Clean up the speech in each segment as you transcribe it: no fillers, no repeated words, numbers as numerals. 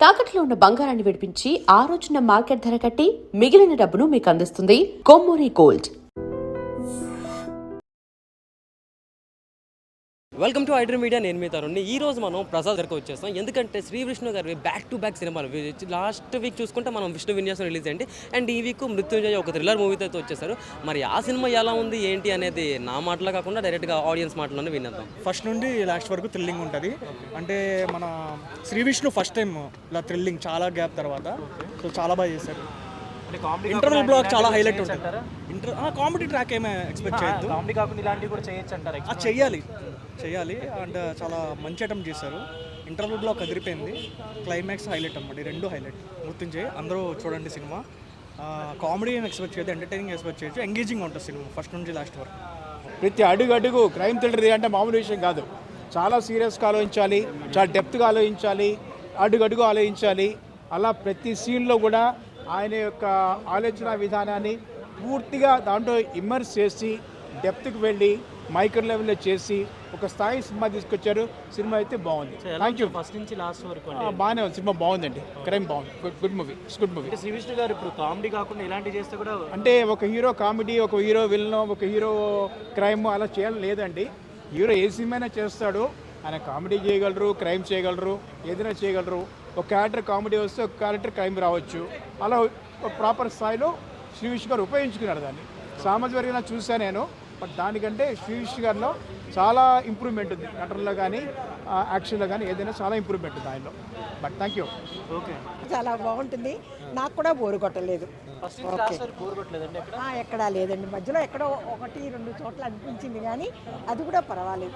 తాకట్లో ఉన్న బంగారాన్ని విడిపించి ఆ రోజున మార్కెట్ ధర కట్టి మిగిలిన డబ్బును మీకు అందిస్తుంది Kommuri gold. Welcome to iDream media. నేను మీ తరుణ్ని. ఈ రోజు మనం ప్రసాద్ దగ్గరకు వచ్చేస్తాం. ఎందుకంటే శ్రీ విష్ణు గారి బ్యాక్ టు బ్యాక్ సినిమాలు లాస్ట్ వీక్ చూసుకుంటే మనం విష్ణు విన్యాసం రిలీజ్ అయ్యింది. అండ్ ఈ వీక్ మృత్యుంజయ ఒక థ్రిల్లర్ మూవీతో అయితే వచ్చేసారు. మరి ఆ సినిమా ఎలా ఉంది ఏంటి అనేది నా మాటలో కాకుండా డైరెక్ట్గా ఆడియన్స్ మాటలోనే వినేద్దాం. ఫస్ట్ నుండి లాస్ట్ వరకు థ్రిల్లింగ్ ఉంటుంది. అంటే మన శ్రీ విష్ణు ఫస్ట్ టైం ఇలా థ్రిల్లింగ్ చాలా గ్యాప్ తర్వాత, సో చాలా బాగా చేశారు. ఇంటర్వల్ బ్లాక్ చాలా హైలైట్ ఉంటుంది. కామెడీ ట్రాక్ ఏమే ఎక్స్పెక్ట్ చేయొద్దు. కామెడీ కాకుండా ఇలాంటివి కూడా చేయొచ్చు అంటారు. చెయ్యాలి అండ్ చాలా మంచి అటెంప్ట్ చేశారు. ఇంటర్వల్ బ్లాక్ అదిరిపోయింది. క్లైమాక్స్ హైలైట్ అన్నమాట. ఈ రెండు హైలైట్. గుర్తించే అందరూ చూడండి సినిమా. కామెడీ ఏం ఎక్స్పెక్ట్ చేయొద్దు, ఎంటర్టైనింగ్ ఎక్స్పెక్ట్ చేయొచ్చు. ఎంగేజింగ్ ఉంటుంది సినిమా ఫస్ట్ నుంచి లాస్ట్ వరకు. ప్రతి అడుగు క్రైమ్ థ్రిల్లర్ అంటే మామూలు విషయం కాదు. చాలా సీరియస్గా ఆలోచించాలి, చాలా డెప్త్గా ఆలోచించాలి, అడుగు ఆలోచించాలి. అలా ప్రతి సీన్లో కూడా ఆయన యొక్క ఆలోచన విధానాన్ని పూర్తిగా దాంట్లో ఇమ్మర్స్ చేసి డెప్త్కి వెళ్ళి మైక్రో లెవెల్లో చేసి ఒక స్థాయి సినిమా తీసుకొచ్చారు. సినిమా అయితే బాగుంది. Thank you. ఫస్ట్ నుంచి లాస్ట్ వరకు బాగానే ఉంది. సినిమా బాగుందండి. క్రైమ్ బాగుంది. Good movie. Good movie. Sree Vishnu గారు ఇప్పుడు కామెడీ కాకుండా ఇలాంటి చేస్తే కూడా అంటే ఒక హీరో కామెడీ, ఒక హీరో విలన్, ఒక హీరో క్రైమ్ అలా చేయాలి లేదండి. హీరో ఏ సినిమా చేస్తాడు. ఆయన కామెడీ చేయగలరు, క్రైమ్ చేయగలరు, ఏదైనా చేయగలరు. ఒక క్యారెక్టర్ కామెడీ వస్తే ఒక క్యారెక్టర్ క్రైమ్ రావచ్చు. అలా ప్రాపర్ స్థాయిలో శ్రీ విష్ణు గారు ఉపయోగించుకున్నారు దాన్ని. సామాజిక వర్గంగా చూసాను నేను. బట్ దానికంటే శ్రీ విష్ణు గారిలో చాలా ఇంప్రూవ్మెంట్ ఉంది. నటనలో కానీ యాక్షన్లో కానీ ఏదైనా చాలా ఇంప్రూవ్మెంట్ ఉంది ఆయనలో. But thank you. ఓకే, చాలా బాగుంటుంది. నాకు కూడా బోరు కొట్టలేదు. ఎక్కడా లేదండి. మధ్యలో ఎక్కడో 1-2 చోట్ల అనిపించింది కానీ అది కూడా పర్వాలేదు.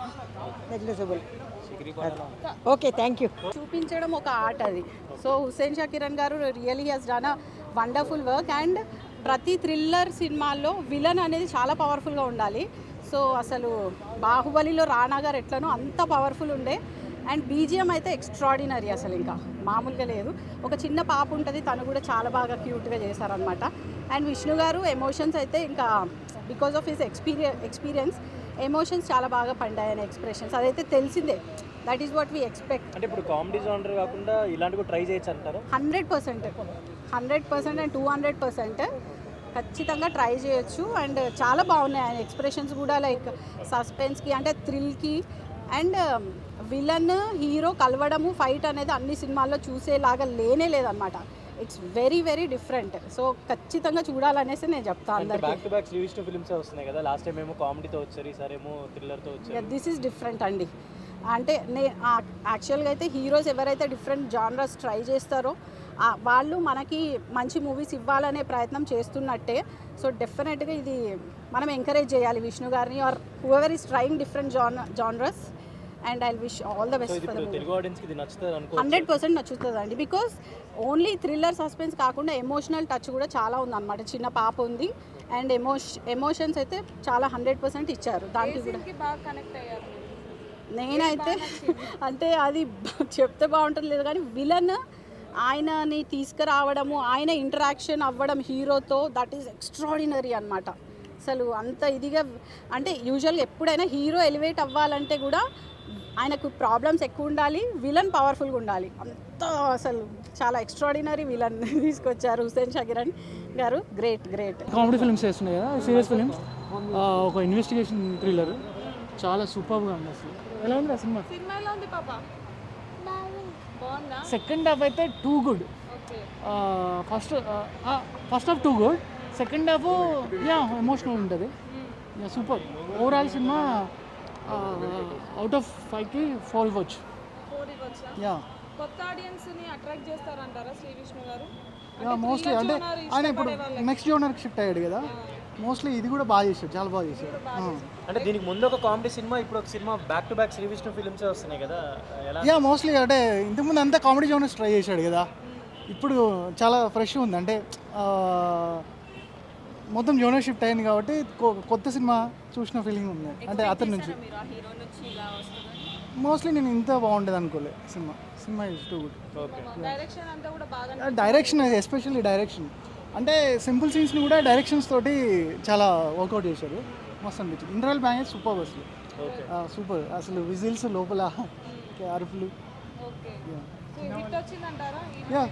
నెగ్లిజిబుల్. Okay, thank you. చూపించడం ఒక ఆర్ట్ అది. సో హుస్సేన్ షా కిరణ్ గారు really he's done a wonderful work. And ప్రతి థ్రిల్లర్ సినిమాల్లో విలన్ అనేది చాలా పవర్ఫుల్గా ఉండాలి. సో అసలు బాహుబలిలో రాణా గారు ఎట్లనో అంత పవర్ఫుల్ ఉండే. అండ్ బీజిఎం అయితే ఎక్స్ట్రాడినరీ, అసలు ఇంకా మామూలుగా లేదు. ఒక చిన్న పాప ఉంటుంది, తను కూడా చాలా బాగా చేశారనమాట. అండ్ విష్ణు గారు ఎమోషన్స్ అయితే ఇంకా because of his experience emotions చాలా బాగా పండాయని ఎక్స్ప్రెషన్స్ అదైతే తెలిసిందే. That is what we expect. అంటే ఇప్పుడు కామెడీ జానర్ కాకుండా ఇలాంటివి ట్రై చేయొచ్చు అంటారు. 100% అండ్ 200% ఖచ్చితంగా ట్రై చేయొచ్చు. అండ్ చాలా బాగున్నాయి ఆయన ఎక్స్ప్రెషన్స్ కూడా. లైక్ సస్పెన్స్కి అంటే థ్రిల్కి అండ్ విలన్ హీరో కలవడము ఫైట్ అనేది అన్ని సినిమాల్లో చూసేలాగా లేదన్నమాట. It's very very different. So ఖచ్చితంగా చూడాలనేసి నేను చెప్తాను అందరికీ. Back to back Sree Vishnu films వస్తున్నాయి కదా. లాస్ట్ టైం ఏమో కామెడీతో వచ్చారు, ఈసారి ఏమో థ్రిల్లర్తో వచ్చారు. దిస్ ఈజ్ డిఫరెంట్ అండి. అంటే యాక్చువల్గా అయితే హీరోస్ ఎవరైతే డిఫరెంట్ జానర్స్ ట్రై చేస్తారో వాళ్ళు మనకి మంచి మూవీస్ ఇవ్వాలనే ప్రయత్నం చేస్తున్నట్టే. సో డెఫినెట్గా ఇది మనం ఎంకరేజ్ చేయాలి విష్ణు గారిని or whoever is trying different genres. And I wish all the best for the movie. 100% నచ్చుతుందండి. బికాస్ ఓన్లీ థ్రిల్లర్ సస్పెన్స్ కాకుండా ఎమోషనల్ టచ్ కూడా చాలా ఉందన్నమాట. చిన్న పాప ఉంది అండ్ ఎమోషన్స్ అయితే చాలా 100% ఇచ్చారు. దానికి కూడా నేనైతే అంటే అది చెప్తే బాగుంటుంది లేదు కానీ విలన్ ఆయనని తీసుకురావడము, ఆయన ఇంటరాక్షన్ అవ్వడం హీరోతో, దట్ ఈస్ ఎక్స్ట్రాడినరీ అనమాట. అసలు అంత ఇదిగా అంటే యూజువల్గా ఎప్పుడైనా హీరో ఎలివేట్ అవ్వాలంటే కూడా ఆయనకు ప్రాబ్లమ్స్ ఎక్కువ ఉండాలి, విలన్ పవర్ఫుల్గా ఉండాలి. అంత అసలు చాలా ఎక్స్ట్రాడినరీ విలన్ తీసుకొచ్చారు హుస్సేన్ షా కిరణ్ గారు. గ్రేట్. కామెడీ ఫిల్మ్స్ చేస్తున్నాయి కదా, సీరియస్ ఫిల్మ్స్. ఒక ఇన్వెస్టిగేషన్ థ్రిల్లర్ చాలా సూపర్గా ఉంది. అసలు ఎలా ఉంది ఆ సినిమా? సెకండ్ హాఫ్ అయితే too good. First half too good, second half emotional ఉంటుంది. సూపర్. ఓవరాల్ సినిమా అవుట్ ఆఫ్ 5కి 4 ఇవ్వచ్చు. కొత్త ఆడియన్స్ని అట్రాక్ట్ చేస్తారంటారా శ్రీ విష్ణు గారు? మోస్ట్లీ అంటే ఆయన ఇప్పుడు నెక్స్ట్ జోనర్కి షిఫ్ట్ అయ్యాడు కదా. మోస్ట్లీ ఇది కూడా బాగా చేశాడు, చాలా బాగా చేశాడు. అంటే దీనికి ముందు ఒక కామెడీ సినిమా, ఇప్పుడు ఒక సినిమా, back to back Sree Vishnu films వస్తున్నాయి కదా. మోస్ట్లీ అంటే ఇంతకుముందు అంతా కామెడీ జోనర్స్ ట్రై చేశాడు కదా. ఇప్పుడు చాలా ఫ్రెష్ ఉంది. అంటే మొత్తం జోనర్ షిఫ్ట్ అయింది కాబట్టి కొత్త సినిమా చూసిన ఫీలింగ్ ఉంది. అంటే అతని నుంచి మోస్ట్లీ నేను ఇంత బాగుంటుంది అనుకోలే. సినిమా is too good. Direction especially direction అంటే సింపుల్ సీన్స్ని కూడా డైరెక్షన్స్ తోటి చాలా వర్కౌట్ చేశారు. మస్తు అనిపించింది. Interval bang super. సూపర్ అసలు విజిల్స్ లోపల అరుపులు. హిట్ వచ్చిందంటారా yeah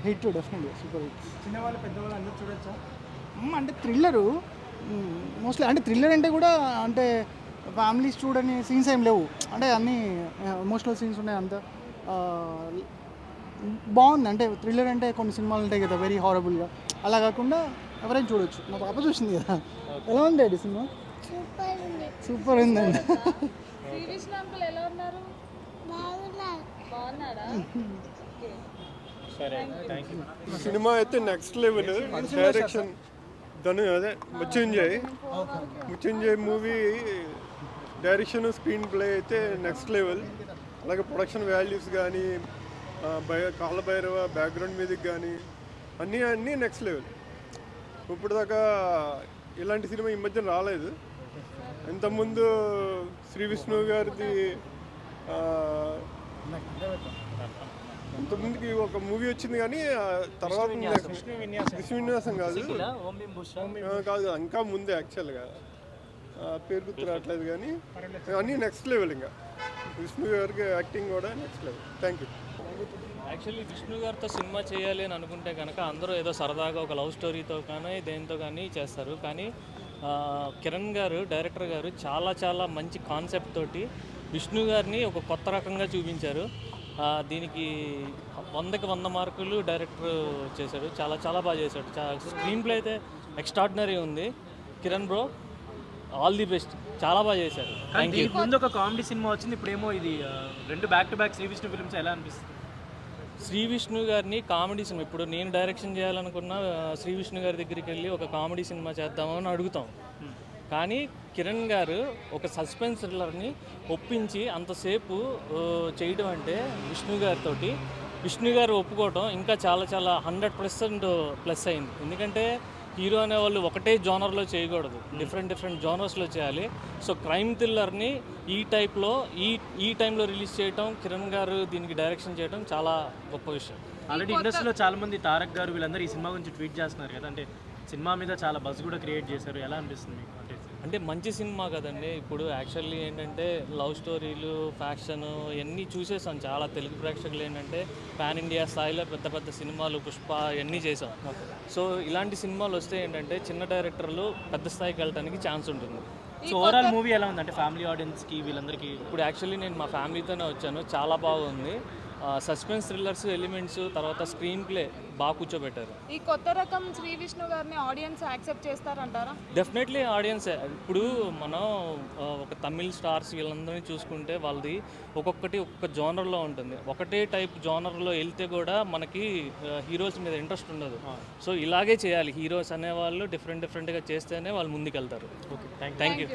hit definitely super hit. చిన్నవాళ్ళు పెద్దవాళ్ళు అందరూ చూడొచ్చా? అంటే థ్రిల్లరు మోస్ట్లీ, అంటే థ్రిల్లర్ అంటే కూడా అంటే ఫ్యామిలీస్ చూడని సీన్స్ ఏం లేవు, అంటే అన్నీ ఎమోషనల్ సీన్స్ ఉన్నాయి. అంత బాగుంది. అంటే థ్రిల్లర్ అంటే కొన్ని సినిమాలు ఉంటాయి కదా వెరీ హారబుల్గా, అలా కాకుండా ఎవరైనా చూడొచ్చు. మా పాప చూసింది కదా. ఎలా ఉంది డాడీ సినిమా? సూపర్ ఉందండి. శ్రీ విష్ణు అంకుల్ ఎలా ఉన్నారు? బాగున్నాడా? సినిమా అయితే నెక్స్ట్ లెవెల్. డైరెక్షన్ ధను అదే Mrutyunjay movie direction screen play అయితే నెక్స్ట్ లెవెల్. అలాగే ప్రొడక్షన్ వాల్యూస్ కానీ కాలభైరవ బ్యాక్గ్రౌండ్ మ్యూజిక్ కానీ అన్నీ నెక్స్ట్ లెవెల్. ఇప్పుడు దాకా ఇలాంటి సినిమా ఈ మధ్యన రాలేదు. ఇంతకుముందు శ్రీ విష్ణు గారిది ఇంతకుముందుకి ఒక మూవీ వచ్చింది కానీ తర్వాత విష్ణు విన్యాసం కాదు ఇంకా ముందే యాక్చువల్గా పేరు గుర్తు రావట్లేదు కానీ అన్నీ నెక్స్ట్ లెవెల్. ఇంకా విష్ణు గారికి యాక్టింగ్ కూడా next level. Thank you. Actually Vishnu గారితో సినిమా చేయాలి అని అనుకుంటే కనుక అందరూ ఏదో సరదాగా ఒక లవ్ స్టోరీతో కానీ దేంతో కానీ చేస్తారు. కానీ కిరణ్ గారు డైరెక్టర్ గారు చాలా మంచి కాన్సెప్ట్ తోటి విష్ణు గారిని ఒక కొత్త రకంగా చూపించారు. దీనికి 100కి 100 మార్కులు డైరెక్టర్ చేశాడు. చాలా బాగా చేశాడు. స్క్రీన్ ప్లే అయితే ఎక్స్ట్రాడినరీ ఉంది. Kiran bro all the best, చాలా బాగా చేశారు. Thank you. ముందు ఒక కామెడీ సినిమా వచ్చింది, ఇప్పుడేమో ఇది రెండు back to back Sree Vishnu films. ఎలా అనిపిస్తుంది? శ్రీ విష్ణు గారిని కామెడీ సినిమా ఇప్పుడు నేను డైరెక్షన్ చేయాలనుకున్న శ్రీ విష్ణు గారి దగ్గరికి వెళ్ళి ఒక కామెడీ సినిమా చేద్దామని అడుగుతాం. కానీ కిరణ్ గారు ఒక సస్పెన్స్ థ్రిల్లర్ని ఒప్పించి అంతసేపు చేయడం అంటే విష్ణు గారు ఒప్పుకోవడం ఇంకా చాలా 100% ప్లస్ అయింది. ఎందుకంటే హీరో అనేవాళ్ళు ఒకటే జోనర్లో చేయకూడదు, డిఫరెంట్ జోనర్స్లో చేయాలి. సో క్రైమ్ థ్రిల్లర్ని ఈ టైప్లో ఈ టైంలో రిలీజ్ చేయడం, కిరణ్ గారు దీనికి డైరెక్షన్ చేయడం చాలా గొప్ప విషయం. ఆల్రెడీ ఇండస్ట్రీలో చాలామంది తారక్ గారు వీళ్ళందరూ ఈ సినిమా గురించి ట్వీట్ చేస్తున్నారు కదా, అంటే సినిమా మీద చాలా బజ్ కూడా క్రియేట్ చేశారు. ఎలా అనిపిస్తుంది మీకు? అంటే మంచి సినిమా కదండి. ఇప్పుడు యాక్చువల్లీ ఏంటంటే లవ్ స్టోరీలు, ఫ్యాక్షన్ ఇవన్నీ చూసేసాం చాలా. తెలుగు ప్రేక్షకులు ఏంటంటే పాన్ ఇండియా స్థాయిలో పెద్ద సినిమాలు పుష్ప ఇవన్నీ చేసాం. సో ఇలాంటి సినిమాలు వస్తే ఏంటంటే చిన్న డైరెక్టర్లు పెద్ద స్థాయికి వెళ్ళడానికి ఛాన్స్ ఉంటుంది. సో ఓవరాల్ మూవీ ఎలా ఉంది అంటే ఫ్యామిలీ ఆడియన్స్కి వీళ్ళందరికీ? ఇప్పుడు యాక్చువల్లీ నేను మా ఫ్యామిలీతోనే వచ్చాను, చాలా బాగుంది. సస్పెన్స్ థ్రిల్లర్స్ ఎలిమెంట్స్, తర్వాత స్క్రీన్ ప్లే బాగా కూర్చోబెట్టారు. ఈ కొత్త రకం శ్రీ విష్ణు గారిని ఆడియన్స్ యాక్సెప్ట్ చేస్తారంటారా? డెఫినెట్లీ ఆడియన్సే. ఇప్పుడు మనం ఒక తమిళ్ స్టార్స్ వీళ్ళందరినీ చూసుకుంటే వాళ్ళది ఒక్కొక్క జోనర్లో ఉంటుంది. ఒకటే టైప్ జోనర్లో వెళ్తే కూడా మనకి హీరోస్ మీద ఇంట్రెస్ట్ ఉండదు. సో ఇలాగే చేయాలి. హీరోస్ అనేవాళ్ళు డిఫరెంట్గా చేస్తేనే వాళ్ళు ముందుకెళ్తారు. Okay, thank you.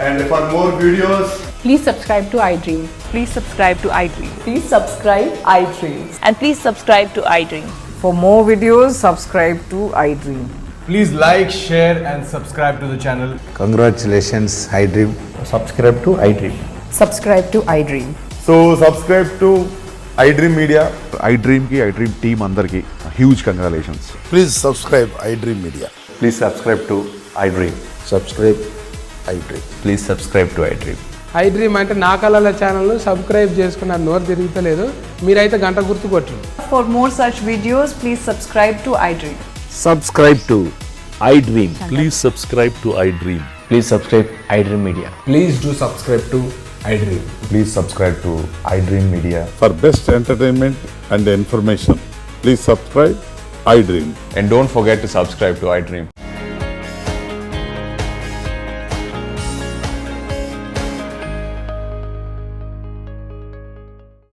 And for more videos, Please subscribe to iDream. Please subscribe to iDream. Please subscribe iDream. And please subscribe to iDream. For more videos, subscribe to iDream. please like, share and subscribe to the channel. Congratulations, iDream. Subscribe to iDream. Subscribe to iDream. So subscribe to iDream Media. iDream ki iDream team andarki huge congratulations. Please subscribe iDream Media. Please subscribe to iDream. Subscribe iDream. Please subscribe to iDream. iDream అంటే నా కళల channel subscribe చేసుకున్న నోరు తిరుగుతలేదు, మీరైతే గంట గుర్తు కొట్టండి. For more such videos, please subscribe to iDream. Subscribe to iDream. Please subscribe to iDream. Please subscribe iDream Media. Please do subscribe to iDream. Please subscribe to iDream Media. For best entertainment and information, please subscribe iDream. And don't forget to subscribe to iDream.